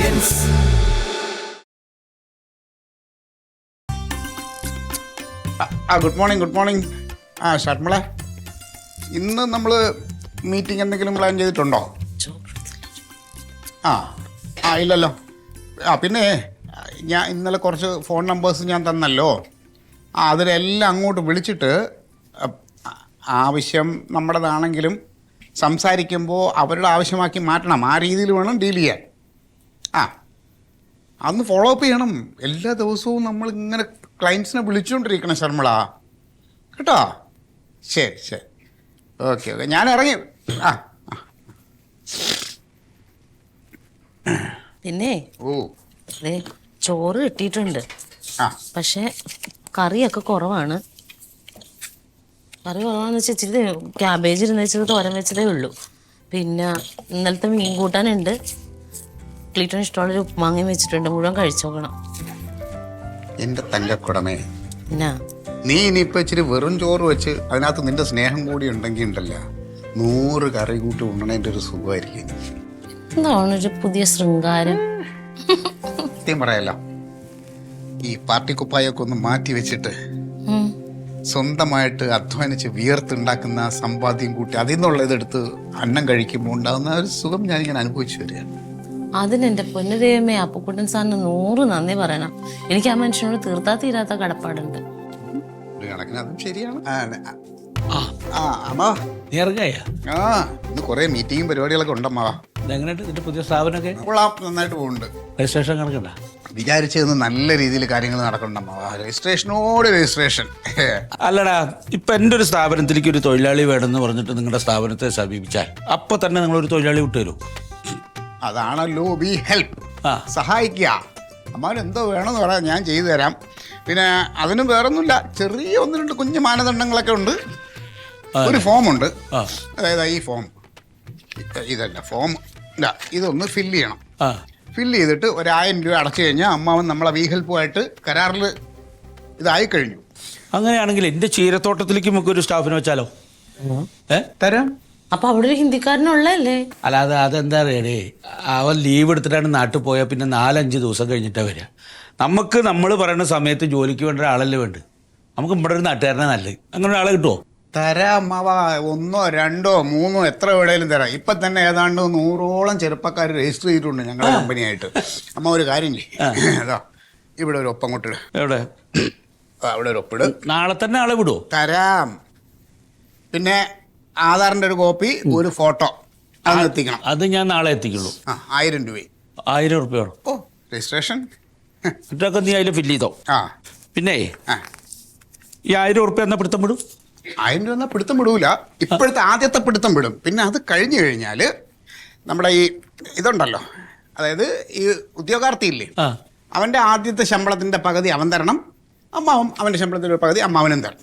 experience. Good morning Sharmila, ഇന്ന് നമ്മൾ meeting എന്തെങ്കിലും പ്ലാൻ ചെയ്തിട്ടുണ്ടോ? ഇല്ലല്ലോ. പിന്നെ ഞാൻ ഇന്നലെ കുറച്ച് ഫോൺ നമ്പേഴ്സ് ഞാൻ തന്നല്ലോ, അതിലെല്ലാം അങ്ങോട്ട് വിളിച്ചിട്ട് ആവശ്യം നമ്മുടേതാണെങ്കിലും സംസാരിക്കുമ്പോൾ അവരുടെ ആവശ്യമാക്കി മാറ്റണം. ആ രീതിയിൽ വേണം ഡീൽ ചെയ്യാൻ. അന്ന് ഫോളോ അപ്പ് ചെയ്യണം. എല്ലാ ദിവസവും നമ്മൾ ഇങ്ങനെ ക്ലയൻസിനെ വിളിച്ചുകൊണ്ടിരിക്കണം ശർമ്മള, കേട്ടോ? ശരി. ഓക്കെ ഞാൻ ഇറങ്ങി. പിന്നെ ചോറ് കിട്ടിയിട്ടുണ്ട്, പക്ഷെ കറിയൊക്കെ കുറവാണ്. കറി കുറവാന്ന് വെച്ചാൽ ഇച്ചിരി ക്യാബേജ് ഇരുന്ന് വെച്ചത് തോരൻ വെച്ചതേ ഉള്ളൂ. പിന്നെ ഇന്നലത്തെ മീൻ കൂട്ടാനുണ്ട്. ക്ലീറ്റോന് ഇഷ്ടമുള്ളൊരു ഉപ്പുമാങ്ങയും വെച്ചിട്ടുണ്ട്, മുഴുവൻ കഴിച്ചോക്കണം. എന്റെ തങ്കക്കുടമേ, എന്നാ നീ ഇനിയിപ്പോ ഇച്ചിരി വെറും ചോറ് വെച്ച് അതിനകത്ത് നിന്റെ സ്നേഹം കൂടി ഉണ്ടെങ്കിൽ ഉണ്ടല്ലോ 100 കറി കൂട്ടി ഉണ്ണണേന്റെ ഒരു സുഖമായിരിക്കും. എന്താണ് ഒരു പുതിയ ശൃംഗാരം? സത്യം പറയല്ല, ഈ പാർട്ടി കുപ്പായൊക്കെ ഒന്ന് മാറ്റി വെച്ചിട്ട് സ്വന്തമായിട്ട് അധ്വാനിച്ച് വിയർത്തുണ്ടാക്കുന്ന സമ്പാദ്യം കൂട്ടി അതിൽ നിന്നുള്ള ഇതെടുത്ത് അന്നം കഴിക്കുമ്പോൾ ഉണ്ടാകുന്ന ഒരു സുഖം ഞാനിങ്ങനെ അനുഭവിച്ചു വരികയാണ്. അതിനെന്റെ പൊന്നുദൈവമേ, അപ്പുക്കുട്ടൻ സാറിന് 100 നന്ദി പറയണം. എനിക്ക് ആ മനുഷ്യനോട് തീർത്താ തീരാത്ത കടപ്പാടുണ്ട്. ഒരു കണക്കിന് അതും ശരിയാണ്. ഇന്ന് കുറെ മീറ്റിംഗും പരിപാടികളൊക്കെ ഉണ്ടമ്മാവാ. എങ്ങനെയുണ്ട് പുതിയ സ്ഥാപനമൊക്കെ? നന്നായിട്ട് പോകുന്നുണ്ട്. രജിസ്ട്രേഷൻ കണക്കണ്ട? വിചാരിച്ചത് നല്ല രീതിയിൽ കാര്യങ്ങൾ നടക്കണ്ടമ്മാവാ. രജിസ്ട്രേഷൻ. അല്ലടാ, ഇപ്പൊ എൻ്റെ ഒരു സ്ഥാപനത്തിലേക്ക് ഒരു തൊഴിലാളി വേണമെന്ന് പറഞ്ഞിട്ട് നിങ്ങളുടെ സ്ഥാപനത്തെ സമീപിച്ചാൽ അപ്പൊ തന്നെ നിങ്ങളൊരു തൊഴിലാളി വിട്ടുതരൂ? അതാണല്ലോ ബി ഹെൽപ്പ്, സഹായിക്കുക. അമ്മാവൻ എന്തോ വേണമെന്ന് പറയാം, ഞാൻ ചെയ്തു തരാം. പിന്നെ അതിനും വേറൊന്നുമില്ല, ചെറിയ 1-2 കുഞ്ഞു മാനദണ്ഡങ്ങളൊക്കെ ഉണ്ട്. ഒരു ഫോമുണ്ട്, അതായത് ഈ ഫോം ഇതല്ല ഫോം ഇല്ല, ഇതൊന്ന് ഫില്ല് ചെയ്യണം. ഫില്ല് ചെയ്തിട്ട് 1000 രൂപ അടച്ചു കഴിഞ്ഞാൽ അമ്മാവൻ നമ്മളെ വി ഹെൽപ്പുമായിട്ട് കരാറിൽ ഇതായി കഴിഞ്ഞു. അങ്ങനെയാണെങ്കിൽ എൻ്റെ ചീരത്തോട്ടത്തിലേക്ക് നമുക്ക് ഒരു സ്റ്റാഫിനെ വെച്ചാലോ? തരാം. അപ്പൊ അവിടെ ഒരു ഹിന്ദിക്കാരനുള്ളല്ലേ? അല്ലാതെ അതെന്താ അറിയടേ, അവൻ ലീവ് എടുത്തിട്ടാണ് നാട്ടിൽ പോയാൽ പിന്നെ 4-5 ദിവസം കഴിഞ്ഞിട്ടാണ് വരിക. നമുക്ക് നമ്മൾ പറയുന്ന സമയത്ത് ജോലിക്ക് വേണ്ട ഒരാളല്ലേ വേണ്ട. നമുക്ക് ഇവിടെ ഒരു നാട്ടുകാരനെ നല്ലത്. അങ്ങനെ ഒരാളെ കിട്ടുമോ? തരാം അമ്മാവ, 1, 2, 3 എത്ര വേണേലും തരാം. ഇപ്പൊ തന്നെ ഏതാണ്ട് 100ഓളം ചെറുപ്പക്കാർ രജിസ്റ്റർ ചെയ്തിട്ടുണ്ട് ഞങ്ങളുടെ കമ്പനിയായിട്ട്. അമ്മ ഒരു കാര്യം അതാ, ഇവിടെ ഒരു ഒപ്പം കൊണ്ടിട്. എവിടെ? അവിടെ ഒരു ഒപ്പിട്. നാളെ തന്നെ ആളെ വിടുമോ? തരാം. പിന്നെ ആധാറിന്റെ ഒരു കോപ്പി, ഒരു ഫോട്ടോ അത് എത്തിക്കണം. അത് ഞാൻ നാളെ എത്തിക്കുള്ളൂ. 1000 രൂപ. 1000 റുപ്യ വേണം. ഓ, രജിസ്ട്രേഷൻ ഇതൊക്കെ നീ അതിൽ ഫില്ല് ചെയ്തോ. പിന്നെ ഈ 1000 റുപ്യ എന്നാ പിടുത്തം വിടും? 1000 രൂപ എന്നാൽ പിടുത്തം വിടൂല. ഇപ്പോഴത്തെ ആദ്യത്തെ പിടുത്തം വിടും. പിന്നെ അത് കഴിഞ്ഞു കഴിഞ്ഞാൽ നമ്മുടെ ഈ ഇതുണ്ടല്ലോ, അതായത് ഈ ഉദ്യോഗാർത്ഥി ഇല്ലേ, അവന്റെ ആദ്യത്തെ ശമ്പളത്തിന്റെ പകുതി അവൻ തരണം, അമ്മാവും അവന്റെ ശമ്പളത്തിന്റെ പകുതി അമ്മാവനും തരണം.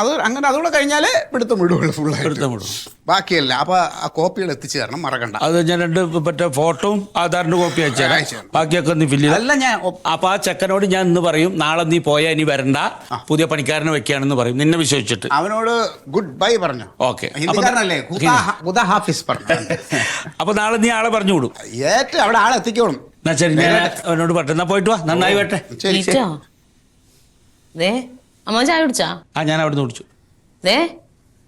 അത് അങ്ങനെ അതുകൂടെ കഴിഞ്ഞാല് പിടുത്തം വിടുള്ളൂ, ഫുള്ളായിട്ട് ബാക്കിയല്ല. അപ്പൊ ആ കോപ്പികൾ എത്തിച്ചു തരണം, മറക്കണ്ട. അത് ഞാൻ 2 മറ്റേ ഫോട്ടോയും ആധാറിന്റെ കോപ്പി അയച്ചു, ബാക്കിയൊക്കെ നീ ഫില്ല് ചെയ്തല്ല. ഞാൻ അപ്പൊ ആ ചെക്കനോട് ഞാൻ ഇന്ന് പറയും, നാളെ നീ പോയാ ഇനി വരണ്ട, പുതിയ പണിക്കാരനെ വെക്കുകയാണെന്ന് പറയും, നിന്നെ വിശ്വസിച്ചിട്ട്. അവനോട് ഗുഡ് ബൈ പറഞ്ഞു. ഓക്കെ, അപ്പൊ നാളെ നീ ആളെ പറഞ്ഞു വിടും. അവിടെ ആളെ എത്തിക്കോളും. എന്നാ ശരി, ഞാൻ അവനോട് പെട്ടെന്നാ പോയിട്ട് വാ. നന്നായി വരട്ടെ. അമ്മ ചായ കുടിച്ചാ? ഞാൻ അവിടെ നിന്ന് കുടിച്ചു.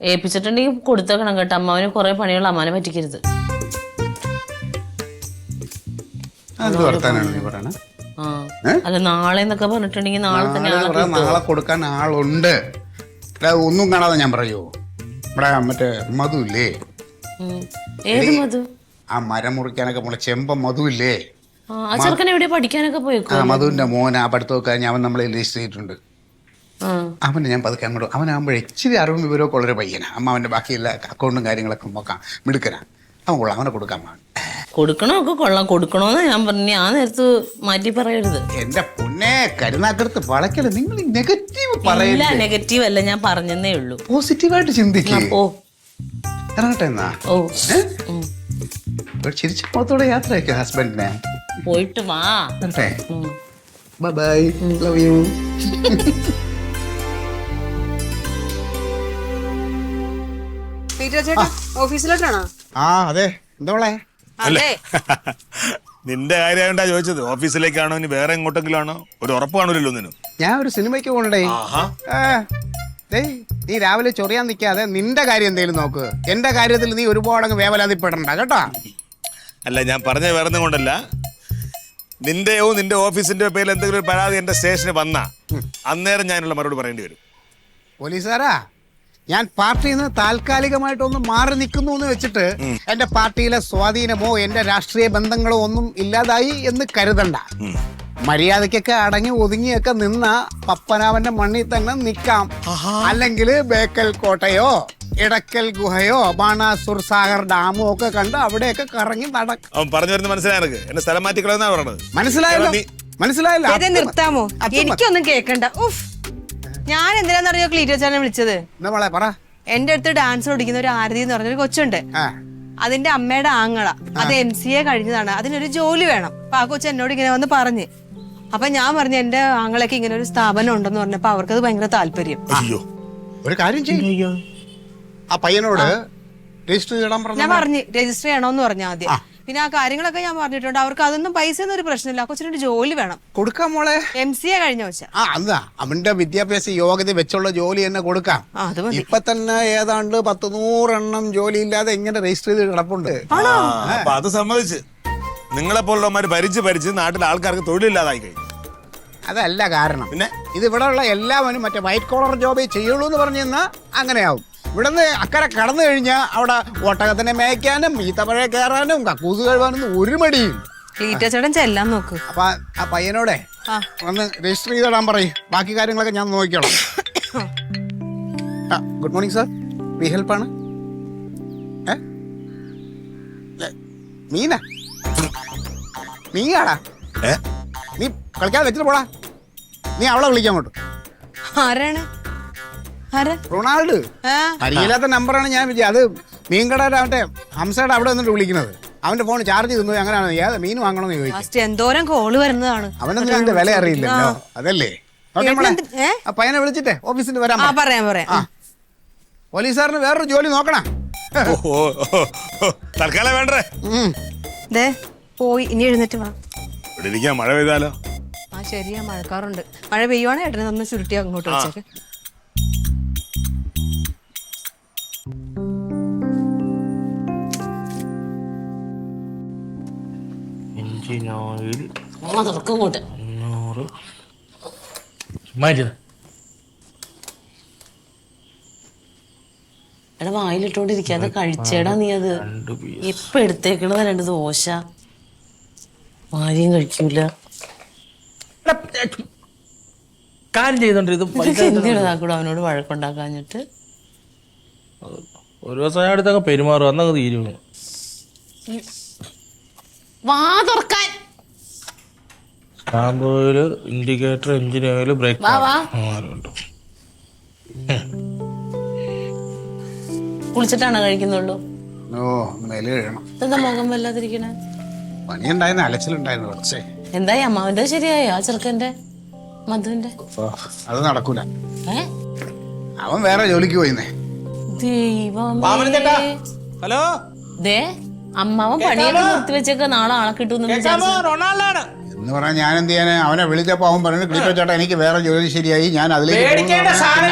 ഏൽപ്പിച്ചിട്ടുണ്ടെങ്കിൽ കൊടുത്തേക്കണം കേട്ടോ. അമ്മാവന് കുറെ പണികൾ, അമ്മാനെ പറ്റിക്കരുത്. അല്ല, നാളെ എന്നൊക്കെ പറഞ്ഞിട്ടുണ്ടെങ്കിൽ നാളെ തന്നെ നാളെ കൊടുക്കാൻ ആളുണ്ട്. ഒന്നും കാണാതെ ഞാൻ പറയൂ, ഇവിടെ മറ്റേ മധു ഇല്ലേ? ഏത് മധു? ആ മരം മുറിക്കാനൊക്കെ പോണ ചെമ്പ മധു ഇല്ലേ? ആ ചെറുക്കൻ എവിടെ പഠിക്കാനൊക്കെ പോയേക്കോ? മധുവിന്റെ മോൻ ആ പഠിത്തമൊക്കെ കഴിഞ്ഞ് അവൻ നമ്മളെ രജിസ്റ്റർ ചെയ്തിട്ടുണ്ട്. അവന് ഞാൻ പതുക്കെ അങ്ങോട്ട്, അവനാകുമ്പോഴേ ഇച്ചിരി അറിവും വിവരമൊക്കെ ഉള്ളൊരു പയ്യനാ. അമ്മ അവന്റെ ബാക്കിയുള്ള അക്കൗണ്ടും കാര്യങ്ങളൊക്കെ നോക്കാം, മിടുക്കനാ. അവൻ കൊള്ളാം, അവനെ കൊടുക്കാൻ. കൊടുക്കണമൊക്കെ കൊള്ളാം, കൊടുക്കണോന്ന് ഞാൻ പറഞ്ഞു. ആ നേരത്ത് മാറ്റി പറയരുത്. എന്റെ പൊന്നെ കരുനാക്കടുത്ത് വളയ്ക്കല്. നിങ്ങൾ നെഗറ്റീവ് പറയില്ല. നെഗറ്റീവ് അല്ല, ഞാൻ പറഞ്ഞതേ ഉള്ളൂ. പോസിറ്റീവായിട്ട് ചിന്തിക്കും. ഇറങ്ങട്ടെ എന്നാ. ചിരിച്ച മുഖത്തോടെ യാത്ര അയക്കും ഹസ്ബൻഡിനെ. പോയിട്ട് വാ. Bye, love you. ഓഫീസിലോട്ടാണോ? അതെ. എന്തോളെ അല്ലേ? നിന്റെ കാര്യമായിട്ടാ ചോദിച്ചത്. ഓഫീസിലേക്കാണോ ഇനി വേറെ എങ്ങോട്ടെങ്കിലും ആണോ? ഒരു ഉറപ്പ് കാണൂലല്ലോ ഒന്നിനും. ഞാൻ ഒരു സിനിമയ്ക്ക് പോകണ്ടേ. നീ രാവിലെ ചൊറിയാൻ നിൽക്കാതെ നിന്റെ കാര്യം എന്തെങ്കിലും നോക്ക്. എന്റെ കാര്യത്തിൽ നീ ഒരുപാട് അങ്ങ് വേവലാതിപ്പെടണ്ട കേട്ടോ. അല്ല, ഞാൻ പറഞ്ഞ വേറെ ഒന്നും കൊണ്ടല്ല. നിന്റെയോ നിന്റെ ഓഫീസിന്റെ പേരിൽ എന്തെങ്കിലും ഒരു പരാതി എന്റെ സ്റ്റേഷനിൽ വന്നാ അന്നേരം ഞാനുള്ള മറുപടി പറയേണ്ടി വരും. പോലീസുകാരാ, ഞാൻ പാർട്ടിയിൽ നിന്ന് താൽക്കാലികമായിട്ടൊന്ന് മാറി നിൽക്കുന്നു എന്ന് വെച്ചിട്ട് എന്റെ പാർട്ടിയിലെ സ്വാധീനമോ എന്റെ രാഷ്ട്രീയ ബന്ധങ്ങളോ ഒന്നും ഇല്ലാതായി എന്ന് കരുതണ്ട. മര്യാദക്കൊക്കെ അടങ്ങി ഒതുങ്ങിയൊക്കെ നിന്ന പപ്പനാവന്റെ മണ്ണിൽ തന്നെ നിക്കാം. അല്ലെങ്കിൽ ബേക്കൽ കോട്ടയോ ഇടക്കൽ ഗുഹയോ ബാണാസുർ സാഗർ ഡാമോ ഒക്കെ കണ്ട് അവിടെയൊക്കെ കറങ്ങി നടക്കും. അവൻ പറഞ്ഞു വരുന്നത് മനസ്സിലായത്. എന്നെ സ്ഥലം മാറ്റിക്കളയെന്നാ പറഞ്ഞത്. മനസ്സിലായല്ലോ? മനസ്സിലായല്ലോ? അതെ, നിർത്താമോ? എനിക്കൊന്നും കേക്കണ്ട. ഉഫ്, ഞാൻ എന്തിനാന്നറിയോ ക്ലീറ്റോച്ചാനെ വിളിച്ചത്? നമ്മളെ പറ. എന്റെ അടുത്ത് ഡാൻസ് പഠിക്കുന്ന ഒരു ആരതി എന്ന് പറഞ്ഞൊരു കൊച്ചുണ്ട്. അതിന്റെ അമ്മയുടെ ആങ്ങള അത് MCA കഴിഞ്ഞതാണ്. അതിനൊരു ജോലി വേണം. അപ്പൊ ആ കൊച്ചു എന്നോട് ഇങ്ങനെ വന്ന് പറഞ്ഞ്. അപ്പൊ ഞാൻ പറഞ്ഞു എന്റെ ആങ്ങളൊക്കെ ഇങ്ങനെ ഒരു സ്ഥാപനം ഉണ്ടെന്ന് പറഞ്ഞപ്പോ അവർക്കത് ഭയങ്കര താല്പര്യം. അയ്യോ, ഒരു കാര്യം ചെയ്യും, ആ പയ്യനോട് രജിസ്റ്റർ ചെയ്യണം ഞാൻ പറഞ്ഞു രജിസ്റ്റർ ചെയ്യണോന്ന് പറഞ്ഞു ആദ്യം. പിന്നെ ആ കാര്യങ്ങളൊക്കെ ഞാൻ പറഞ്ഞിട്ടുണ്ട്. അവർക്ക് അതൊന്നും പൈസ ഒന്നും ഒരു പ്രശ്നമില്ല. കൊച്ചിനൊരു ജോലി വേണം. കൊടുക്കാം മോളെ. MCA കഴിഞ്ഞ കൊച്ച. അതാ അവന്റെ വിദ്യാഭ്യാസ യോഗ്യത വെച്ചുള്ള ജോലി തന്നെ കൊടുക്കാം. ഇപ്പൊ തന്നെ ഏതാണ്ട് 100 എണ്ണം ജോലി ഇല്ലാതെ എങ്ങനെ രജിസ്റ്റർ ചെയ്ത് കിടപ്പുണ്ട്. അപ്പൊ അത് സമ്മതിച്ച് നിങ്ങളെപ്പോലുള്ളവന്മാര് ഭരിച്ച് നാട്ടിൽ ആൾക്കാർക്ക് തൊഴിലില്ലാതായി കഴിഞ്ഞു. അതല്ല കാരണം. പിന്നെ ഇത് ഇവിടെ ഉള്ള എല്ലാവരും മറ്റേ വൈറ്റ് കോളർ ജോബേ ചെയ്യുള്ളൂ എന്ന് പറഞ്ഞു തന്നാ അങ്ങനെയാവും. ഇവിടുന്ന് അക്കരെ കടന്നു കഴിഞ്ഞാൽ അവിടെ ഒട്ടകത്തിനെ മേയ്ക്കാനും ഈത്തപ്പഴ കയറാനും കക്കൂസ് കഴുകാനൊന്നും ഒരു മടിയും. ക്ലീറ്റോച്ചേട്ടൻ ചെല്ലാൻ നോക്ക്. അപ്പൊ ആ പയ്യനോടെ ഒന്ന് രജിസ്റ്റർ ചെയ്തിടാൻ പറയും. ബാക്കി കാര്യങ്ങളൊക്കെ ഞാൻ നോക്കിക്കോളാം. ഗുഡ് മോർണിംഗ് സാർ, വി ഹെൽപ്പാണ്. മീനാ നീയാടാ? നീ കളിക്കാതെ വെച്ചിട്ട് പോടാ. നീ അവളെ വിളിക്കാൻ അങ്ങോട്ട്. ആരാണ്? റൊണാൾഡ്. പരിചയമില്ലാത്ത നമ്പറാണ് ഞാൻ അത് മീൻകടയുടെ അവന്റെ ഹംസയുടെ അവിടെ വന്നിട്ട് വിളിക്കുന്നത്. അവന്റെ ഫോൺ ചാർജ് തിന്നു. അങ്ങനെയാണ് ഏത് മീൻ വാങ്ങണമെന്ന് ചോദിച്ചു. എന്തോരം കോള് വരുന്നതാണ്. അവനൊന്നും അതിന്റെ വില അറിയില്ലല്ലോ. അതല്ലേ ആ പയ്യനെ വിളിച്ചിട്ടേ ഓഫീസിൽ വരാൻ പറയാം. പോലീസുകാരന് വേറൊരു ജോലി നോക്കണം. തൽക്കാലം വേണ്ടേ? പോയി ഇനി എഴുന്നേറ്റ് വാ. ഇവിടെ ഇരിക്കാൻ മഴ പെയ്താലോ? ശരിയാ, മഴക്കാറുണ്ട്. മഴ പെയ്യുവാണെ ഏട്ടനെ ഒന്ന് ചുരുട്ടി അങ്ങോട്ട് വെച്ചേക്ക്. എടാ വായിലിട്ടോണ്ടിരിക്കാതെ കഴിച്ചേടാ നീ. അത് ഇപ്പൊ എടുത്തേക്കണത് 2 ദോശ. ആരെയും കഴിക്കൂല. കാര്യം ചെയ്തോണ്ടിരുന്നു കൂടെ അവനോട് വഴക്കുണ്ടാക്കാഞ്ഞിട്ട് ഒരു ദിവസം ഞാൻ അടുത്തൊക്കെ പെരുമാറും. അന്നങ്ങ് തീരുന്നു. വാ തുറക്കാൻ. Stamp oil, indicator, engine oil, brake. കുളിച്ചിട്ടാണോ കഴിക്കുന്നുള്ളൂ? എന്താ മുഖം വല്ലാതിരിക്കണേ? പണിയുണ്ടായിരുന്നു, അലച്ചിലുണ്ടായിരുന്നു കുറച്ചേ. എന്തായി അമ്മാവന്റെ ശരിയായോ? ആ ചെറുക്കന്റെ മധുവിന്റെ? അത് നടക്കൂല. അവൻ വേറെ ജോലിക്ക് പോയിന്നേ. ഹലോ, ദേ അമ്മാവൻ പണിയൊക്കെ നിർത്തിവെച്ചൊക്കെ നാളെ ആളെ റൊണാൾഡാണ് എന്ന് പറഞ്ഞാൽ ഞാൻ എന്ത് ചെയ്യാൻ? അവനെ വിളിച്ചപ്പോ അവൻ പറഞ്ഞു ക്ലീറ്റോ ചേട്ടാ എനിക്ക് വേറെ ജോലി ശരിയായി, ഞാൻ അതിലേക്ക്.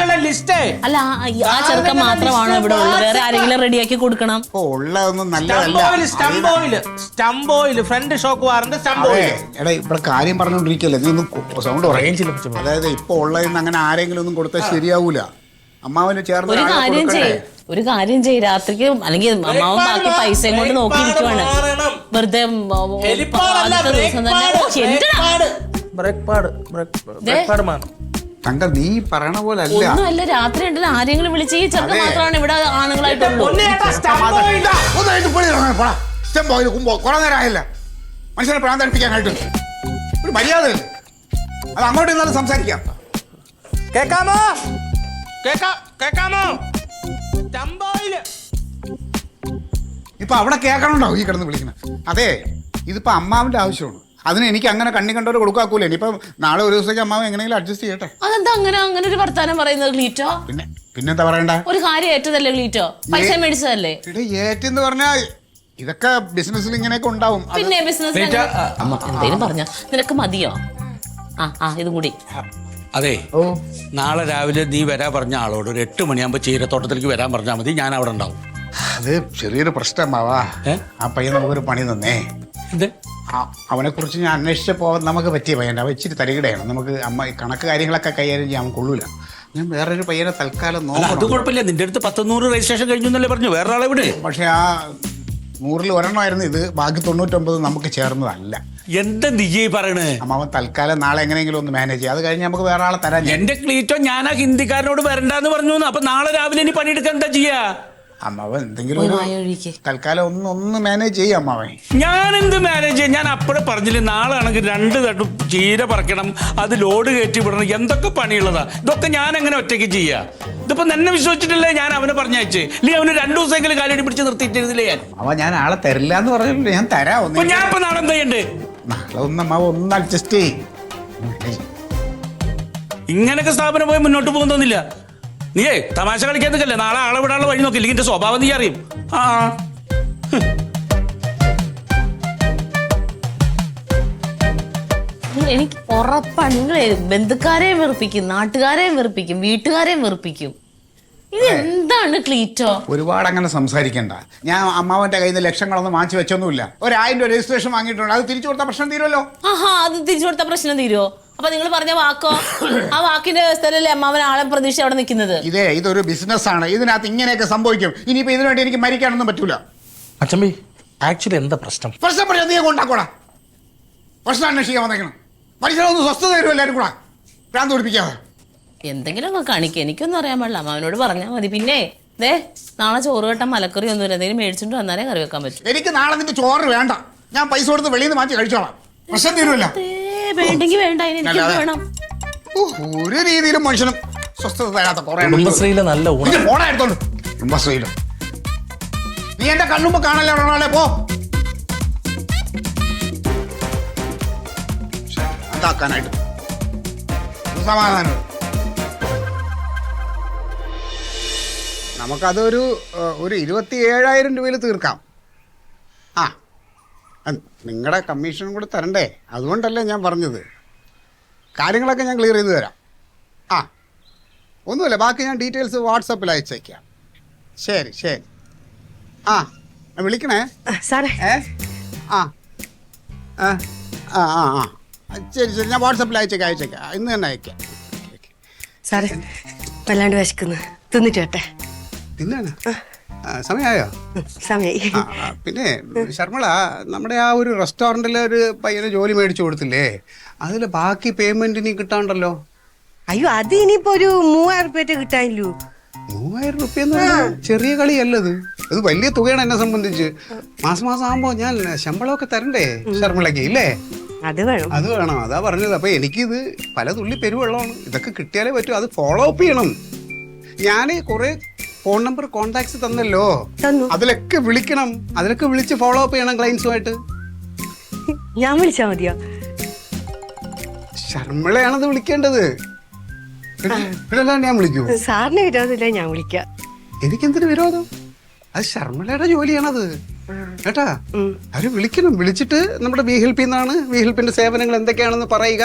അല്ല ആ ചെറുക്കൻ മാത്രമാണോ ഇവിടെ ഉള്ളത്? വേറെ ആരെങ്കിലും റെഡിയാക്കി കൊടുക്കണം. ഉള്ളതൊന്നും നല്ലതല്ല. എടാ ഇവിടെ കാര്യം പറഞ്ഞോണ്ടിരിക്കല്ലേ, നീ ഒന്ന് സൗണ്ട് പറയും. അതായത് ഇപ്പൊ ഉള്ളതിന് അങ്ങനെ ആരെങ്കിലും ഒന്നും കൊടുത്താൽ ശരിയാവൂല. അമ്മാവന് ചേർന്ന് ഒരു കാര്യം ചെയ്യ്, രാത്രിക്ക് അല്ലെങ്കിൽ അമ്മാവൻ ബാക്കി പൈസയും കൊണ്ട് നോക്കിയിരിക്കുവാണ്. വെറുതെ കണ്ട നീ പറയണ പോലെ അല്ല. ഒന്നുമല്ല, രാത്രി ഉണ്ടല്ലോ ആരെങ്കിലും വിളിച്ച് ഈ ചെറുക്കൻ മാത്രമാണ് ഇവിടെ ആണുങ്ങളായിട്ടുള്ളൂ. കുറെ നേരം ആയില്ല മനുഷ്യനെ പ്രാന്തടിപ്പിക്കാനായിട്ട്. ഒരു മര്യാദ അത് അങ്ങോട്ട് ഇന്നാലും സംസാരിക്കാം. കേക്കാമോ? ഇപ്പൊ അവിടെ കേൾക്കണുണ്ടോ ഈ കിടന്ന് വിളിക്കുന്നത്? അതെ, ഇതിപ്പോ അമ്മാവിന്റെ ആവശ്യമാണ്. അതിന് എനിക്ക് അങ്ങനെ കണ്ണി കണ്ടവരെ കൊടുക്കാക്കൂല. ഇനിയിപ്പൊ നാളെ ഒരു ദിവസത്തേക്ക് അമ്മാവ് എങ്ങനെയെങ്കിലും അഡ്ജസ്റ്റ് ചെയ്യട്ടെ. അതെന്താ അങ്ങനെ ഒരു വർത്താനം പറയുന്നത് ക്ലീറ്റോ? പിന്നെന്താ പറയണ്ട? ഒരു കാര്യം ഏറ്റതല്ലേ ക്ലീറ്റോ? പൈസ മേടിച്ചതല്ലേ? ഏറ്റെന്ന് പറഞ്ഞാ ഇതൊക്കെ ബിസിനസ്സിൽ ഇങ്ങനെയൊക്കെ ഉണ്ടാവും. അത് പിന്നെ ബിസിനസ് എന്തേലും പറഞ്ഞ നിനക്ക് മതിയോ? ഇതും കൂടി. അതെ, നാളെ രാവിലെ നീ വരാൻ പറഞ്ഞ ആളോട് ഒരു 8 മണിയാകുമ്പോൾ ചീരത്തോട്ടത്തിലേക്ക് വരാൻ പറഞ്ഞാൽ മതി, ഞാൻ അവിടെ ഉണ്ടാവും. അത് ചെറിയൊരു പ്രശ്നമാവാ. ആ പയ്യൻ നമുക്കൊരു പണി തന്നേ. എന്ത്? അവനെ കുറിച്ച് ഞാൻ അന്വേഷിച്ചപ്പോൾ നമുക്ക് പറ്റിയ പയ്യൻ. അവൻ ഇച്ചിരി തരികിടയാണ്. നമുക്ക് ഈ കണക്ക് കാര്യങ്ങളൊക്കെ കൈകാര്യം ചെയ്യാൻ കൊള്ളൂല. ഞാൻ വേറൊരു പയ്യനെ തൽക്കാലം അത് നോക്കണം. കുഴപ്പമില്ല, നിന്റെ അടുത്ത് 100 രജിസ്ട്രേഷൻ കഴിഞ്ഞു എന്നല്ലേ പറഞ്ഞു. വേറെ ആളെ വിട്. പക്ഷെ ആ 100-ൽ ഒരെണ്ണമായിരുന്നു ഇത്. ബാക്കി 99 നമുക്ക് ചേർന്നതല്ല. എന്താ നീ പറയണേ? അവൻ തൽക്കാലം നാളെ എങ്ങനെയെങ്കിലും ഒന്ന് മാനേജ് ചെയ്യാം. അത് കഴിഞ്ഞ് നമുക്ക് വേറെ ആളെ തരാൻ. എന്റെ ക്ലീറ്റോ ഞാൻ ആ ഹിന്ദിക്കാരനോട് വരണ്ടെന്ന് പറഞ്ഞു. അപ്പൊ നാളെ രാവിലെ ഇനി പണിയെടുക്കാൻ എന്താ ചെയ്യാ? അമ്മാവൻ എന്തെങ്കിലും ഒരു തൽക്കാലം ഒന്ന് മാനേജ് ചെയ്യും അമ്മാവൻ. ഞാൻ എന്ത് മാനേജ് ചെയ്യാം? ഞാൻ അപ്പോഴേ പറഞ്ഞില്ലേ, നാളെ ആണെങ്കിൽ 2 തട്ടും ചീര പറിക്കണം, അത് ലോഡ് കയറ്റി വിടണം, എന്തൊക്കെ പണിയുള്ളതാ. ഇതൊക്കെ ഞാൻ എങ്ങനെ ഒറ്റയ്ക്ക് ചെയ്യാ? ഇതിപ്പോ എന്നെ വിശ്വസിച്ചിട്ടില്ലേ ഞാൻ അവനെ പറഞ്ഞയച്ചേ? ഇല്ലേ അവന് 2 ദിവസമെങ്കിലും കാലടി പിടിച്ച് നിർത്തിയിട്ടിരുന്നില്ലേ ഞാൻ? ഞാൻ ആളെ തരില്ല എന്ന് പറഞ്ഞില്ല. ഞാൻ തരാം. ഞാൻ ഇപ്പൊ നാളെ എന്താ ചെയ്യണ്ടേ? നാളെ ഒന്ന് അഡ്ജസ്റ്റ് ചെയ്യും. ഇങ്ങനൊക്കെ സ്ഥാപനം പോയി മുന്നോട്ട് പോകുന്നൊന്നുമില്ല. നീയേ തമാശ കളിക്കാത്തല്ലേ, നാളെ ആളെ വിടാനുള്ള വഴി നോക്കില്ല. എന്റെ സ്വഭാവം നീ അറിയും. എനിക്ക് ഉറപ്പാണ് നിങ്ങൾ ബന്ധുക്കാരെയും വെറുപ്പിക്കും, നാട്ടുകാരെയും വെറുപ്പിക്കും, വീട്ടുകാരെയും വെറുപ്പിക്കും. ഇത് എന്താണ് ക്ലീറ്റോ? ഒരുപാട് അങ്ങനെ സംസാരിക്കണ്ട. ഞാൻ അമ്മാവന്റെ കയ്യിൽ നിന്ന് ലക്ഷങ്ങളൊന്നും വാങ്ങിച്ചു വെച്ചൊന്നുമില്ല. 1000 രൂപ രജിസ്ട്രേഷൻ വാങ്ങിയിട്ടുണ്ട്. അത് തിരിച്ചു കൊടുത്ത പ്രശ്നം തീരുമല്ലോ. അത് തിരിച്ചു കൊടുത്ത പ്രശ്നം തീരുമോ? അപ്പൊ നിങ്ങൾ പറഞ്ഞ വാക്കോ? ആ വാക്കിന്റെ വ്യവസ്ഥയിലല്ലേ അമ്മാവൻ ആളെ പ്രതീക്ഷ അവിടെ നിൽക്കുന്നത്? ഇതൊരു ബിസിനസ് ആണ്. ഇതിനകത്ത് ഇങ്ങനെയൊക്കെ സംഭവിക്കും. ഇനിയിപ്പോ ഇതിനു വേണ്ടി എനിക്ക് മരിക്കാനൊന്നും പറ്റൂല. അച്ഛമ്മി ആക്ച്വലി എന്താ പ്രശ്നം? പ്രശ്നം പറയാം, നീ കൊണ്ടാക്കോടാ. പ്രശ്നം അന്വേഷിക്കാൻ വന്നേക്കണം. മനുഷ്യനൊന്ന് സ്വസ്ഥത തരും എല്ലാവരും കൂടാ. ഭ്രാന്ത് പിടിപ്പിക്കാതെ എന്തെങ്കിലും ഒക്കെ കാണിക്കുക. എനിക്കൊന്നും അറിയാൻ പാടില്ല, അമ്മാവനോട് പറഞ്ഞാൽ മതി. പിന്നെ നാളെ ചോറ് കെട്ടാൻ മലക്കറി ഒന്നുമില്ല, എന്തെങ്കിലും മേടിച്ചിട്ട് വന്നാലേ കറി വെക്കാൻ പറ്റും. എനിക്ക് നാളെ നിന്റെ ചോറ് വേണ്ട. ഞാൻ പൈസ കൊടുത്ത് വെളിയിൽ നിന്ന് വാങ്ങിച്ച് കഴിച്ചോളാം. പ്രശ്നം തീരുമല്ലോ. വേണ്ടെങ്കിൽ വേണ്ട, എനിക്ക് വേണം. ഒരു രീതിയിലും മനുഷ്യനും സ്വസ്ഥത തരാത്ത കുറെ കുടുംബശ്രീയിലെ നല്ല ഊണം. ഫോണാ എടുത്തോണ്ട്. കുടുംബശ്രീയിലും നീ എന്റെ കണ്ണുമ്പോ കാണല്ലേ ഒരാളെ പോ. അതാക്കാനായിട്ട് സമാധാനം. നമുക്കതൊരു 27,000 രൂപയിൽ തീർക്കാം. നിങ്ങളുടെ കമ്മീഷനും കൂടെ തരണ്ടേ? അതുകൊണ്ടല്ലേ ഞാൻ പറഞ്ഞത്. കാര്യങ്ങളൊക്കെ ഞാൻ ക്ലിയർ ചെയ്ത് തരാം. ഒന്നുമില്ല, ബാക്കി ഞാൻ ഡീറ്റെയിൽസ് വാട്സപ്പിൽ അയച്ചേക്കാം. ശരി. വിളിക്കണേ സാറേ. ശരി, ഞാൻ വാട്സപ്പിൽ അയച്ചേക്കാം. ഇന്ന് തന്നെ അയക്കാം. സാറേ വല്ലാണ്ട് വിശക്കുന്നു, തിന്നിട്ട് കേട്ടെ. തിന്നാണ് സമയമായോ? സമയായി. പിന്നെ ശർമ്മള, നമ്മുടെ ആ ഒരു റെസ്റ്റോറൻറ്റിലെ ഒരു പയ്യന് ജോലി മേടിച്ചു കൊടുത്തില്ലേ, അതിൽ ബാക്കി പേയ്മെന്റ് ഇനി കിട്ടാണ്ടല്ലോ. അയ്യോ, അത് ഇനിയിപ്പോ ഒരു 3000 രൂപ കിട്ടാനില്ലൂ. 3000 രൂപ എന്ന് പറഞ്ഞാൽ ചെറിയ കളിയല്ലത്. ഇത് വലിയ തുകയാണ് എന്നെ സംബന്ധിച്ച്. മാസം ആകുമ്പോ ഞാൻ ശമ്പളമൊക്കെ തരണ്ടേ ശർമ്മളയ്ക്ക്? ഇല്ലേ? അത് വേണം. അതാ പറഞ്ഞത്. അപ്പൊ എനിക്കിത് പല തുള്ളി പെരുവെള്ളമാണ്. ഇതൊക്കെ കിട്ടിയാലേ പറ്റൂ. അത് ഫോളോ അപ്പ് ചെയ്യണം. ഞാൻ കുറെ ഫോൺ നമ്പർ കോണ്ടാക്ട്സ് തന്നല്ലോ, അതിലൊക്കെ വിളിക്കണം. അതിലൊക്കെ വിളിച്ച് ഫോളോ അപ്പ് ചെയ്യണം ക്ലയൻസുമായിട്ട്. ഞാൻ വിളിച്ചാ മതിയോ? ശർമ്മളയാണത് വിളിക്കേണ്ടത്. ഞാൻ വിളിക്കൂ? സാറിന് വിരോധമില്ല, ഞാൻ വിളിക്കാം. എനിക്കെന്തൊരു വിരോധം? അത് ശർമ്മളയുടെ ജോലിയാണത് കേട്ടാ. അവര് വിളിക്കണം. വിളിച്ചിട്ട് നമ്മുടെ വി ഹെൽപ്പിൽ നിന്നാണ്, വി ഹെൽപ്പിന്റെ സേവനങ്ങൾ എന്തൊക്കെയാണെന്ന് പറയുക.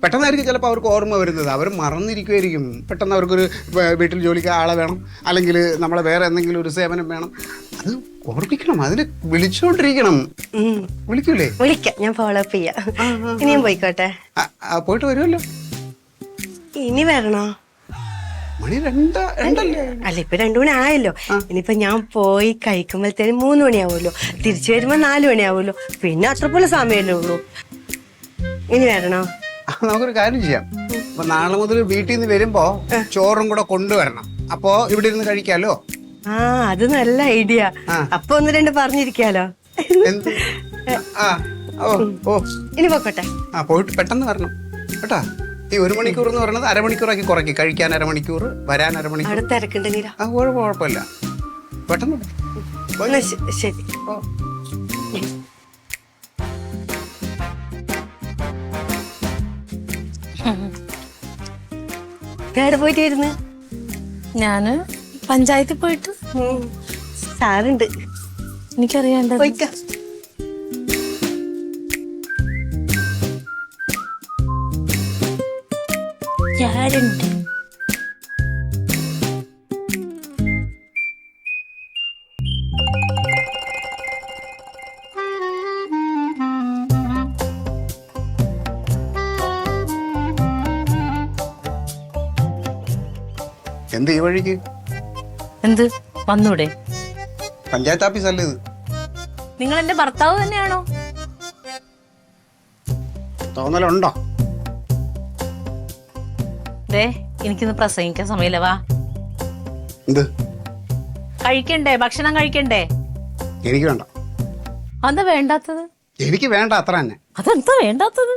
പെട്ടെന്നായിരിക്കും ചിലപ്പോൾ അവർക്ക് ഓർമ്മ വരുന്നത്. അവർ മറന്നിരിക്കുമായിരിക്കും. പെട്ടെന്ന് അവർക്കൊരു വീട്ടിൽ ജോലിക്ക് ആളെ വേണം, അല്ലെങ്കിൽ നമ്മളെ വേറെ എന്തെങ്കിലും ഒരു സേവനം വേണം. അത് ഓർമ്മിക്കണം. അതിന് വിളിച്ചോണ്ടിരിക്കണം. വിളിക്കൂലേ? വിളിക്കാം, ഞാൻ ഫോളോ അപ്പ് ചെയ്യാം. ഇനിയും പോയിക്കോട്ടെ. പോയിട്ട് വരുമല്ലോ. ഇനി വരണോ? മണി 2 അല്ല, ഇപ്പൊ 2 മണി ആയല്ലോ. ഇനിയിപ്പൊ ഞാൻ പോയി കഴിക്കുമ്പോഴത്തേനും 3 മണിയാവുമല്ലോ. തിരിച്ചു വരുമ്പോ 4 മണിയാവുമല്ലോ. പിന്നെ അത്ര പോലെ സമയമല്ലേ ഉള്ളൂ. ഇനി വരണോ? നമുക്കൊരു കാര്യം ചെയ്യാം. അപ്പൊ നാളെ മുതൽ വീട്ടിൽ നിന്ന് വരുമ്പോ ചോറും കൂടെ കൊണ്ടുവരണം. അപ്പോ ഇവിടെ ഇരുന്ന് കഴിക്കാലോ. അത് നല്ല ഐഡിയ. അപ്പൊ 1-2 പറഞ്ഞിരിക്കാലോ. ഇനി പോക്കട്ടെ. പോയിട്ട് പെട്ടെന്ന് വരണം കേട്ടാ. ഈ 1 മണിക്കൂർ എന്ന് പറയുന്നത് അരമണിക്കൂറാക്കി കുറയ്ക്കും. കഴിക്കാൻ അരമണിക്കൂർ, വരാൻ അരമണിക്കൂർ. തിരക്കുണ്ടെങ്കിലോ? കുഴപ്പമില്ല. പെട്ടെന്ന് ശരി. എവിടെ പോയിട്ട് വരുന്നു? ഞാന് പഞ്ചായത്തിൽ പോയിട്ട്. സാറുണ്ട്. എനിക്കറിയാണ്ട് പോയിക്ക. ഞാനുണ്ട്. എന്ത് ഈ വഴിക്ക്? എന്ത് വന്നൂടെ? പഞ്ചായത്ത് ഓഫീസ് അല്ലേ ഇത്? നിങ്ങൾ എന്റെ ഭർത്താവ് തന്നെയാണോ? തോന്നലുണ്ടോ? ദേ എനിക്കിന്ന് പ്രസംഗിക്കാൻ സമയമില്ല. വാ, എന്ത്? കഴിക്കണ്ടേ? ഭക്ഷണം കഴിക്കണ്ടേ? എനിക്ക് വേണ്ട. അതെന്താ വേണ്ടാത്തത്? എനിക്ക് വേണ്ട, അത്ര തന്നെ. അതെന്താ വേണ്ടാത്തത്?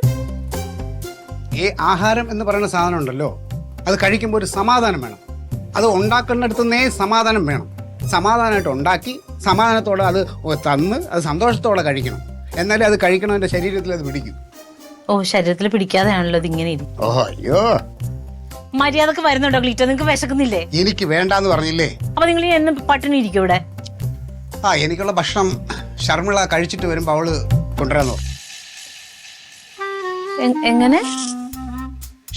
ഈ ആഹാരം എന്ന് പറയുന്ന സാധനം ഉണ്ടല്ലോ, അത് കഴിക്കുമ്പോൾ ഒരു സമാധാനം വേണം. അത് ഉണ്ടാക്കുന്നിടത്തുനിന്നേ സമാധാനം വേണം. സമാധാനമായിട്ട് ഉണ്ടാക്കി സമാധാനത്തോടെ അത് തന്ന് അത് സന്തോഷത്തോടെ കഴിക്കണം. എന്നാലേ അത് കഴിക്കണവൻ്റെ ശരീരത്തിൽ അത് പിടിക്കും. ഓ, ശരീരത്തിൽ പിടിക്കാതെയാണല്ലോ ഇത് ഇങ്ങനെ ഇരി. ഓഹോ, അയ്യോ, മര്യാദക്ക് വരുന്നുണ്ടോ ക്ലീറ്റോ? നിങ്ങൾക്ക് വിശക്കുന്നില്ലേ? എനിക്ക് വേണ്ടാന്ന് പറഞ്ഞില്ലേ? അപ്പൊ നിങ്ങൾ ഈ എന്നും പട്ടിണി ഇരിക്കും ഇവിടെ? എനിക്കുള്ള ഭക്ഷണം ഷർമിള കഴിച്ചിട്ട് വരുമ്പോൾ അവള് കൊണ്ടുവരാന്നോ. എങ്ങനെ?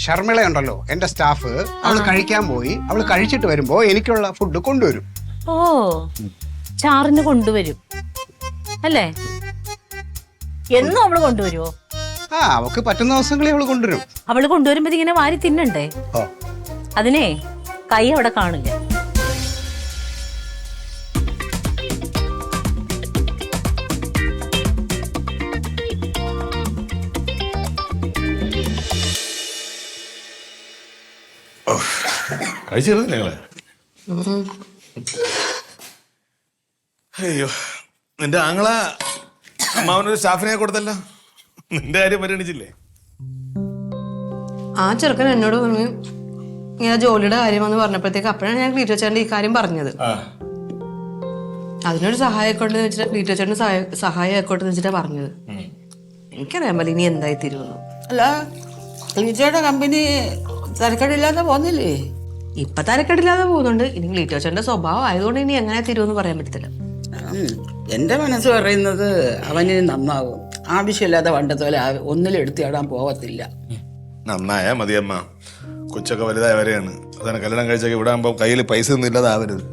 ഷർമിള ഉണ്ടല്ലോ, എന്റെ സ്റ്റാഫ്, അവള് കഴിക്കാൻ പോയി. അവള് കഴിച്ചിട്ട് വരുമ്പോ എനിക്കുള്ള ഫുഡ് കൊണ്ടുവരും. ഓ, ചാറിന് കൊണ്ടുവരും അല്ലേ? എന്നും അവള് കൊണ്ടുവരുമോ? അവക്ക് പറ്റുന്ന ദിവസങ്ങളിൽ അവള് കൊണ്ടുവരും. അവള് കൊണ്ടുവരുമ്പോ ഇങ്ങനെ വാരി തിന്നണ്ടേ? ഓ, അതിനെ കൈ അവിടെ കാണില്ല. കഴിച്ചിരുന്നില്ല നിങ്ങള്? അയ്യോ, നിന്റെ ആങ്ങള അമ്മാവനൊരു സ്റ്റാഫിനെ കൊടുത്തല്ലോ, നിന്റെ കാര്യം പരിഗണിച്ചില്ലേ? ആ ചെറുക്കൻ എന്നോട് പറഞ്ഞു ഇങ്ങനെ ജോലിയുടെ കാര്യമെന്ന് പറഞ്ഞപ്പോഴത്തേക്ക് അപ്പോഴാണ് ഞാൻ ക്ലീറ്റോ ചേട്ടൻ്റെ ഈ കാര്യം പറഞ്ഞത്. അതിനൊരു സഹായമായിക്കോട്ടെന്ന് വെച്ചിട്ട് ക്ലീറ്റോ ചേട്ടന് സഹായമായിക്കോട്ടെന്ന് വെച്ചിട്ടാ പറഞ്ഞത്. എനിക്കറിയാൻ പറ്റില്ല ഇനി എന്തായി തീരുമെന്ന്. അല്ല, ക്ലീറ്റോയുടെ കമ്പനി തരക്കേടില്ലാതെ പോന്നില്ലേ? ഇപ്പൊ തരക്കേടില്ലാതെ പോകുന്നുണ്ട്. ഇനി ക്ലീറ്റോ ചേട്ടന്റെ സ്വഭാവം ആയതുകൊണ്ട് ഇനി എങ്ങനെ തീരുമെന്ന് പറയാൻ പറ്റത്തില്ല. എന്റെ മനസ്സ് പറയുന്നത് അവന് നന്നാവും. ആവശ്യമില്ലാതെ പണ്ടത്തോലെ ഒന്നിലെടുത്തിടാൻ പോകത്തില്ല. നന്നായാ മതിയമ്മ, കൊച്ചൊക്കെ വലുതായ വരെയാണ്. അതാണ് കല്യാണം കഴിച്ചൊക്കെ ഇവിടെ ആകുമ്പോ കയ്യിൽ പൈസ ഒന്നും ഇല്ലാതാവരുത്.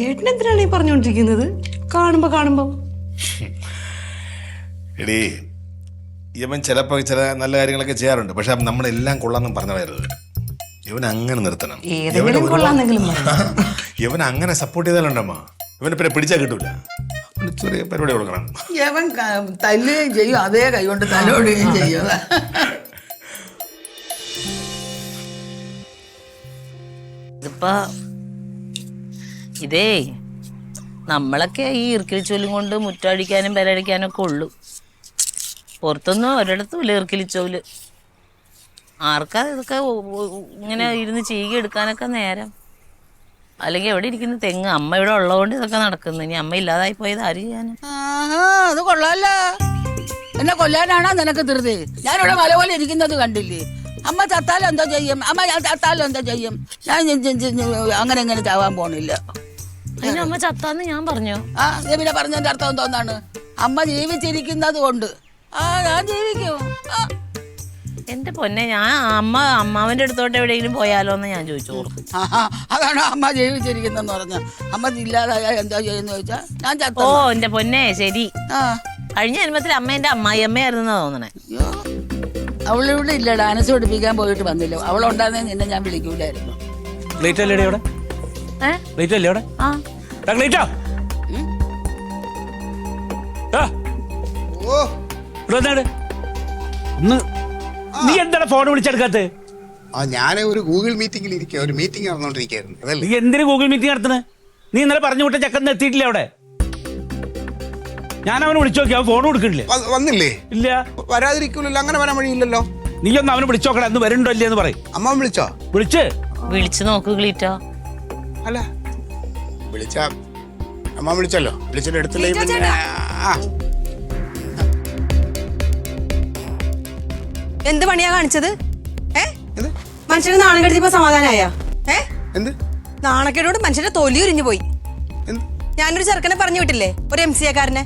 ഏട്ടൻ എന്തിനാണ് ഈ പറഞ്ഞുകൊണ്ടിരിക്കുന്നത്? കാണുമ്പോ എടീ, ഇവൻ ചിലപ്പോൾ ചില നല്ല കാര്യങ്ങളൊക്കെ ചെയ്യാറുണ്ട്. പക്ഷെ നമ്മളെല്ലാം കൊള്ളാന്നും പറഞ്ഞു വരരുത്. ഇവൻ അങ്ങനെ നിർത്തണം. ഏതെങ്കിലും കൊള്ളാന്നെങ്കിലും ഇവൻ അങ്ങനെ സപ്പോർട്ട് ചെയ്താലുണ്ടമ്മ, ഇവനെ പിന്നെ പിടിച്ചാൽ കിട്ടൂല. ചെറിയ പരിപാടി കൊടുക്കണം. അവൻ തല്ലുകയും ചെയ്യും, അതേ കൈകൊണ്ട് തലോടുകയും ചെയ്യും. ഇതിപ്പോ ഇതേ നമ്മളൊക്കെ ഈ ഈർക്കിലിച്ചോലും കൊണ്ട് മുറ്റടിക്കാനും പെരടിക്കാനും ഒക്കെ ഉള്ളു. പുറത്തൊന്നും ഒരിടത്തും ഇല്ല ഈർക്കിലിച്ചോല്. ആർക്കാ ഇതൊക്കെ ഇങ്ങനെ ഇരുന്ന് ചീകി എടുക്കാനൊക്കെ നേരം? അല്ലെങ്കിൽ എവിടെ ഇരിക്കുന്ന തെങ്ങ്? അമ്മ ഇവിടെ ഉള്ളതുകൊണ്ട് ഇതൊക്കെ നടക്കുന്നു. ഇനി അമ്മ ഇല്ലാതായി പോയത് ആര് ചെയ്യാനും? അത് കൊള്ളാല്ല. എന്നെ കൊല്ലാനാണോ നിനക്ക് ധൃതി? ഞാനിവിടെ മല പോലെ ഇരിക്കുന്നത് കണ്ടില്ലേ? അമ്മ ചത്താലും എന്തോ ചെയ്യും, അമ്മ ചത്താലും എന്തോ ചെയ്യും. ഞാൻ അങ്ങനെ എങ്ങനെ ചാവാൻ പോണില്ല. അതിന് അമ്മ ചത്താന്ന് ഞാൻ പറഞ്ഞോ? നീ പിന്നെ പറഞ്ഞതിന്റെ അർത്ഥം എന്തോന്നാണ്? അമ്മ ജീവിച്ചിരിക്കുന്നത് കൊണ്ട് ഞാൻ ജീവിക്കും. എന്റെ പൊന്നെ, ഞാൻ അമ്മാവന്റെ അടുത്തോട്ട് എവിടെയെങ്കിലും പോയാലോ എന്ന് ഞാൻ ചോദിച്ചോളൂ. അതാണ് അമ്മ ജീവിച്ചിരിക്കുന്നെന്ന് പറഞ്ഞ. അമ്മ ഇല്ലാതായ എന്താ ചെയ്യുന്ന ചോദിച്ചാ ഞാൻ ചത്ത. ഓ എന്റെ പൊന്നെ, ശരി. കഴിഞ്ഞ ജന്മത്തിൽ അമ്മ എന്റെ അമ്മായിയമ്മയായിരുന്നാ തോന്നണേ. അവളിവിടെ ഇല്ല, ഡാൻസ് പഠിപ്പിക്കാൻ പോയിട്ട് വന്നില്ല. അവളുണ്ടായിരുന്നെ നിന്നെ ഞാൻ വിളിക്കൂലായിരുന്നു. നീ എന്താണ് ഫോൺ വിളിച്ചെടുക്കാത്ത? ഞാൻ ഒരു ഗൂഗിൾ മീറ്റിംഗിൽ ഇരിക്കുക, ഒരു മീറ്റിംഗ് നടന്നുകൊണ്ടിരിക്കുകയായിരുന്നു. നീ എന്തിനു ഗൂഗിൾ മീറ്റിംഗ് നടത്തുന്നത്? നീ ഇന്നലെ പറഞ്ഞു വിട്ട ചെക്കൻ എത്തിയിട്ടില്ല അവിടെ. ഞാൻ അവനെ വിളിച്ചു നോക്കി, അവൻ ഫോൺ കൊടുക്കണില്ലേ? വന്നില്ലേ? ഇല്ല. വരാതിരിക്കൂലല്ലോ, അങ്ങനെ വരാൻ വഴിയില്ലല്ലോ. നീ ഒന്ന് അവനെ വിളിച്ചു നോക്കണം, അന്ന് വരുന്നുണ്ടോ ഇല്ലേ എന്ന് പറയും. അമ്മ വിളിച്ചോ? വിളിച്ചു നോക്ക് ക്ലീറ്റോ. അല്ല, വിളിച്ച അമ്മ വിളിച്ചല്ലോ, വിളിച്ചിട്ട് എടുത്തില്ലേ? എന്ത് പണിയാ കാണിച്ചത്? മനുഷ്യന് നാണം കെടുത്തിയപ്പോ സമാധാനായ? എന്ത് നാണക്കേടോട് മനുഷ്യന്റെ തൊലി ഉരിഞ്ഞു പോയി. ഞാനൊരു ചെറുക്കനെ പറഞ്ഞു വിട്ടില്ലേ, ഒരു MCA കാരനെ.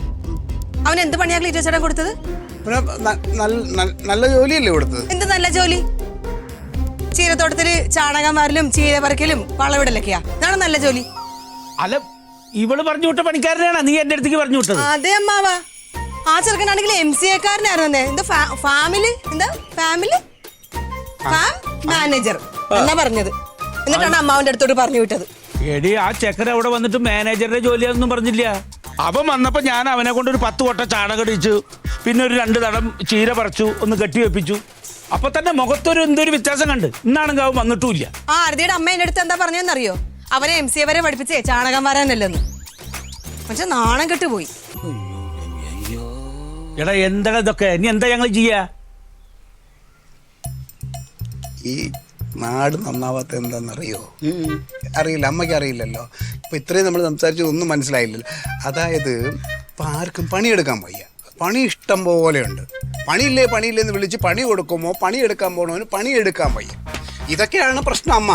അവൻ എന്ത് പണിയാ ക്ലീറ്റോ ചേട്ടൻ കൊടുത്തത്? പിന്നെ നല്ല ജോലിയല്ലേ കൊടുത്തത്? എന്ത് നല്ല ജോലി? ചീരത്തോട്ടത്തില് ചാണകം വാരലും ചീര പറിക്കലും വളവിടലൊക്കെയാ. ഇതാണ് നല്ല ജോലി. അല്ല, ഇവള് പറഞ്ഞു വിട്ട പണിക്കാരനാണ് നീ എന്റെ അടുത്തേക്ക് പറഞ്ഞു വിട്ടത്. അതെ അമ്മാവാ, ആ ചെറുക്കനാണെങ്കിൽ MCA കാരനായിരുന്നു. എന്താ ഫാമിലി ഫാം മാനേജർ എന്നാ പറഞ്ഞത്. എന്നിട്ടാണ് അമ്മാവന്റെ അടുത്തോട്ട് പറഞ്ഞു വിട്ടത്. എടി, ആ ചെക്കൻ അവിടെ വന്നിട്ട് മാനേജറുടെ ജോലിയാണെന്നും പറഞ്ഞില്ല. അവൻ വന്നപ്പോ ഞാൻ അവനെ കൊണ്ട് ഒരു 10 കൊട്ട ചാണകം ഇടിച്ചു, പിന്നെ ഒരു 2 തടം ചീര പറിച്ചു, ഒന്ന് കെട്ടി വെപ്പിച്ചു. അപ്പൊ തന്നെ മുഖത്തൊരു എന്തൊരു വ്യത്യാസം കണ്ട്. ഇന്നാണെങ്കിൽ അവൻ വന്നിട്ടുമില്ല. ആ ആരതിയുടെ അമ്മ എന്റെ അടുത്ത് എന്താ പറഞ്ഞെന്നറിയോ? അവനെ MCA വരെ പഠിപ്പിച്ചേ ചാണകം വരാനല്ലെന്ന്. പക്ഷെ നാണം കെട്ടുപോയി. എടാ, എന്താ ഇതൊക്കെ? ഇനി എന്താ ഞങ്ങൾ ചെയ്യാ? ഈ നാട് നന്നാവാത്ത എന്താണെന്നറിയോ? അറിയില്ല, അമ്മയ്ക്ക് അറിയില്ലല്ലോ. ഇപ്പൊ ഇത്രയും നമ്മൾ സംസാരിച്ച് ഒന്നും മനസ്സിലായില്ലല്ലോ. അതായത് ഇപ്പൊ ആർക്കും പണിയെടുക്കാൻ വയ്യ. പണി ഇഷ്ടം പോലെയുണ്ട്. പണിയില്ലേ എന്ന് വിളിച്ച് പണി കൊടുക്കുമോ, പണിയെടുക്കാൻ പോകണോന് പണിയെടുക്കാൻ വയ്യ. ഇതൊക്കെയാണ് പ്രശ്നം അമ്മ.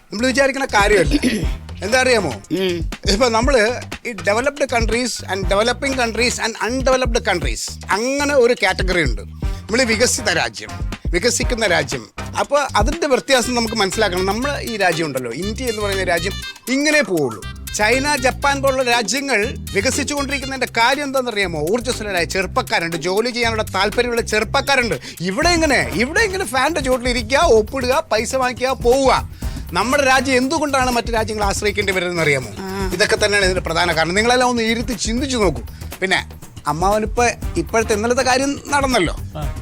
നമ്മൾ വിചാരിക്കുന്ന കാര്യമല്ല. എന്താ അറിയാമോ, ഇപ്പൊ നമ്മള് ഈ developed countries and developing countries and undeveloped countries അങ്ങനെ ഒരു കാറ്റഗറി ഉണ്ട്. നമ്മൾ വികസിത രാജ്യം, വികസിക്കുന്ന രാജ്യം. അപ്പോൾ അതിൻ്റെ വ്യത്യാസം നമുക്ക് മനസ്സിലാക്കണം. നമ്മൾ ഈ രാജ്യം ഉണ്ടല്ലോ, ഇന്ത്യ എന്ന് പറയുന്ന രാജ്യം ഇങ്ങനെ പോവുള്ളൂ. ചൈന, ജപ്പാൻ പോലുള്ള രാജ്യങ്ങൾ വികസിച്ചുകൊണ്ടിരിക്കുന്നതിൻ്റെ കാര്യം എന്താണെന്നറിയാമോ? ഊർജ്ജസ്വലരായ ചെറുപ്പക്കാരുണ്ട്, ജോലി ചെയ്യാനുള്ള താല്പര്യമുള്ള ചെറുപ്പക്കാരുണ്ട്. ഇവിടെ ഇങ്ങനെ ഫാൻ്റെ ചുവട്ടിൽ ഇരിക്കുക, ഒപ്പിടുക, പൈസ വാങ്ങിക്കുക, പോവുക. നമ്മുടെ രാജ്യം എന്തുകൊണ്ടാണ് മറ്റു രാജ്യങ്ങൾ ആശ്രയിക്കേണ്ടി വരുന്നതെന്ന് അറിയാമോ? ഇതൊക്കെ തന്നെയാണ് ഇതിന്റെ പ്രധാന കാരണം. നിങ്ങളെല്ലാം ഒന്ന് ഇരുത്തി ചിന്തിച്ചു നോക്കൂ. പിന്നെ ഇപ്പോഴത്തെ ഇന്നലത്തെ കാര്യം നടന്നല്ലോ,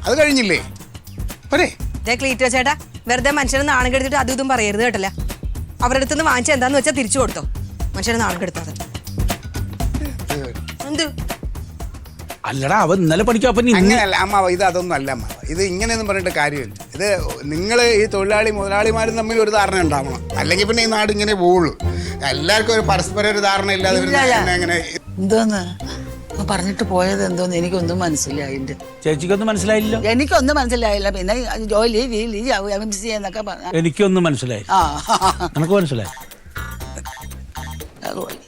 അത് കഴിഞ്ഞില്ലേ? അല്ലേ ക്ലീറ്റോ ചേട്ടാ, വെറുതെ മനുഷ്യനെ നാണം കെടുത്തിട്ട് അതും ഇതും പറയരുത് കേട്ടല്ല. അവരുടെ അടുത്ത് നിന്ന് വാങ്ങിച്ച എന്താന്ന് വെച്ചാൽ തിരിച്ചു കൊടുത്തോ. മനുഷ്യനെ നാണം കെടുത്താതെ എന്ത്? അല്ലടാ, അവൻ ഇന്നലെ പഠിക്കും. അപ്പൊ അങ്ങനെയല്ല അമ്മാവ, ഇത് അതൊന്നും അല്ല അമ്മാവ. ഇത് ഇങ്ങനെയൊന്നും പറഞ്ഞിട്ട് കാര്യമില്ല. ഇത് നിങ്ങൾ ഈ മുതലാളിമാരും തമ്മിൽ ഒരു ധാരണ ഉണ്ടാവണം. അല്ലെങ്കിൽ പിന്നെ ഈ നാട് ഇങ്ങനെ പോവുള്ളൂ. എല്ലാവർക്കും ഒരു പരസ്പരം ഒരു ധാരണ ഇല്ലാതെ എങ്ങനെ? എന്തോന്ന് പറഞ്ഞിട്ട് പോയത് എന്തോന്ന് എനിക്കൊന്നും മനസ്സിലായില്ല. ചേച്ചിക്കൊന്നും മനസ്സിലായില്ലോ? എനിക്കൊന്നും മനസ്സിലായില്ല. പിന്നെ ജോലി എന്നൊക്കെ പറഞ്ഞു. എനിക്കൊന്നും മനസ്സിലായി. ആ നിനക്ക് മനസ്സിലായി? അതുപോലെ